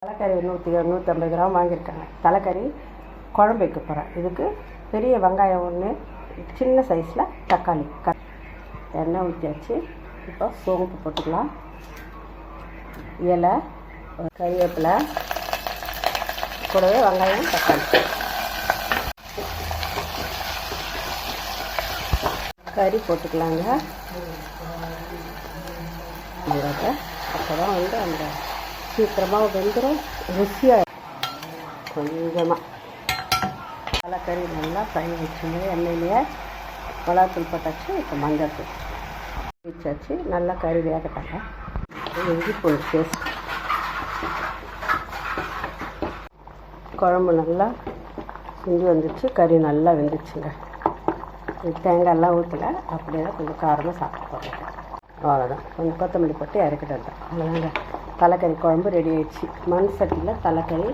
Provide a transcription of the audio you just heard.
தலைக்கறி 100-150 gram வாங்கியிருக்காங்க. தலைக்கறி குழம்பு வைக்க போகிறேன். இதுக்கு பெரிய வெங்காயம் ஒன்று, சின்ன சைஸில் தக்காளி எண்ணெய் ஊற்றியாச்சு. இப்போ சோம்பு போட்டுக்கலாம், இலை, கறிவேப்பிலை, கூடவே வெங்காயம் தக்காளி. கறி போட்டுக்கலாங்க. அப்போ தான் அந்த சீக்கிரமாக வெந்துடும், ருசியாக. கொஞ்சமாக தலைக்கறி நல்லா ஃப்ரை வச்சுங்க. எண்ணெயிலேயே மிளகாத்தூள் போட்டாச்சு. இப்போ மஞ்சள் தூள் வச்சாச்சு. நல்லா கறி வேகட்டாங்க. இஞ்சி பூண்டு பேஸ்ட், குழம்பு நல்லா செஞ்சு வந்துச்சு. கறி நல்லா வெந்துச்சுங்க. தேங்காயெல்லாம் ஊற்றலை, அப்படியே தான் கொஞ்சம் காரமாக சாப்பிட்டு போடுறேன். அவ்வளோதான். கொஞ்சம் கொத்தமல்லி போட்டு இறக்கிட்டு வந்தேன். அவ்வளோதாங்க, தலைக்கறி குழம்பு ரெடி ஆயிடுச்சு. மண் சட்டியில் தலைக்கறி